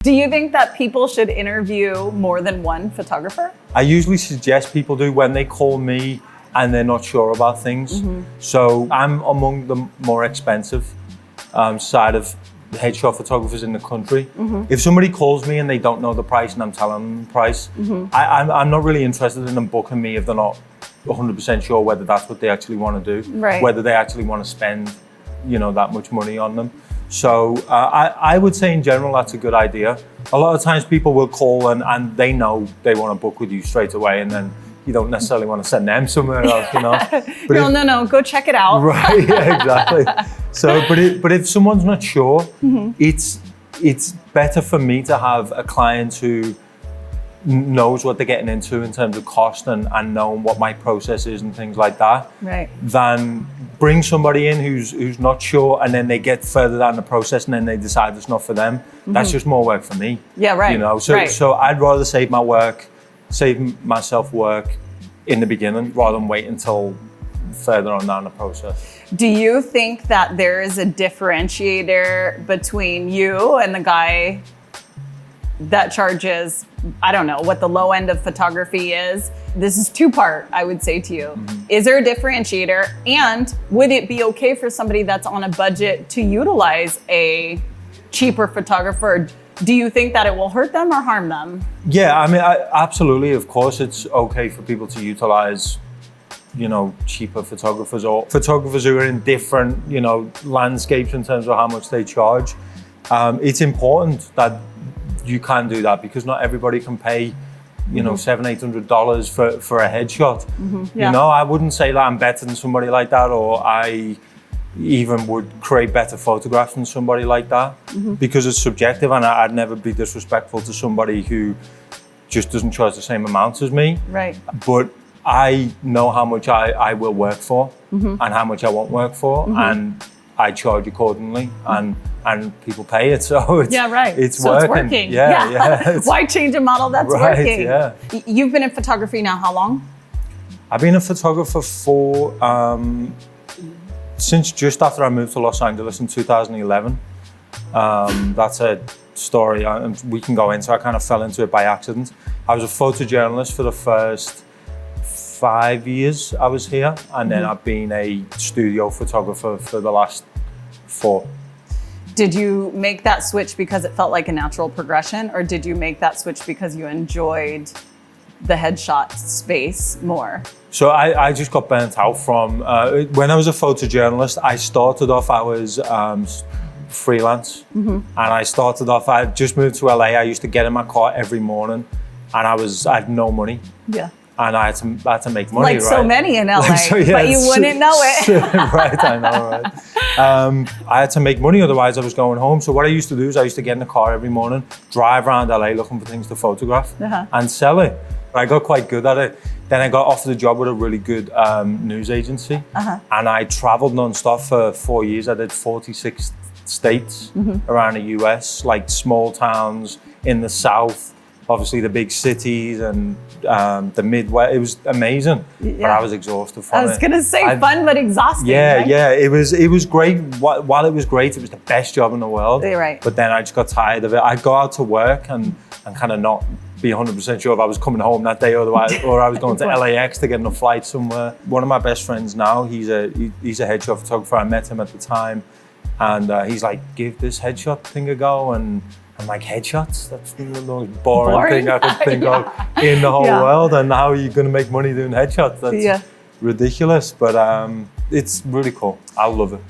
Do you think that people should interview more than one photographer? I usually suggest people do when they call me and they're not sure about things. So I'm among the more expensive side of headshot photographers in the country. If somebody calls me and they don't know the price and I'm telling them the price, I'm not really interested in them booking me if they're not 100% sure whether that's what they actually want to do, whether they actually want to spend, that much money on them. So I would say in general, that's a good idea. A lot of times people will call and they know they want to book with you straight away, and then you don't necessarily want to send them somewhere else, But no, go check it out. Right, yeah, exactly. So, but if someone's not sure, it's better for me to have a client who knows what they're getting into in terms of cost and knowing what my process is and things like that, than bring somebody in who's not sure and then they get further down the process and then they decide it's not for them. That's just more work for me. Yeah, right. So I'd rather save myself work in the beginning rather than wait until further on down the process. Do you think that there is a differentiator between you and the guy that charges, I don't know what the low end of photography is? This is two-part, I would say to you. Is there a differentiator? And would it be okay for somebody that's on a budget to utilize a cheaper photographer? Do you think that it will hurt them or harm them? Yeah, I mean, absolutely. Of course, it's okay for people to utilize, cheaper photographers or photographers who are in different, landscapes in terms of how much they charge. It's important that you can do that because not everybody can pay, $700-800 for a headshot. I wouldn't say that I'm better than somebody like that, or I even would create better photographs than somebody like that, because it's subjective, and I'd never be disrespectful to somebody who just doesn't charge the same amount as me. But I know how much I will work for and how much I won't work for, and I charge accordingly, and people pay it, so it's it's working. Yeah. Why change a model that's working? Yeah. You've been in photography now how long? I've been a photographer for since just after I moved to Los Angeles in 2011. That's a story we can go into. I kind of fell into it by accident. I was a photojournalist for the first 5 years I was here, and then I've been a studio photographer for the last 4. Did you make that switch because it felt like a natural progression, or did you make that switch because you enjoyed the headshot space more? So I just got burnt out from, when I was a photojournalist, I started off, I was freelance, and I just moved to LA. I used to get in my car every morning, and I had no money. And I had to make money, like so many in LA, but you wouldn't know it. Right, I know, right? I had to make money, otherwise I was going home. So what I used to do is I used to get in the car every morning, drive around LA looking for things to photograph and sell it. I got quite good at it. Then I got offered a job with a really good news agency, and I traveled nonstop for 4 years. I did 46 states around the US, like small towns in the South, obviously the big cities and the Midwest. It was amazing, but I was exhausted from it. I was gonna say fun but exhausting. Yeah. It was great. While it was great, it was the best job in the world. But then I just got tired of it. I'd go out to work and kind of not be 100% sure if I was coming home that day, or I was going to LAX to get on a flight somewhere. One of my best friends now, he's a headshot photographer. I met him at the time, and he's like, give this headshot thing a go, and I'm like, headshots? That's the most boring thing I could think of in the whole world. And how are you going to make money doing headshots? That's ridiculous, but it's really cool. I love it.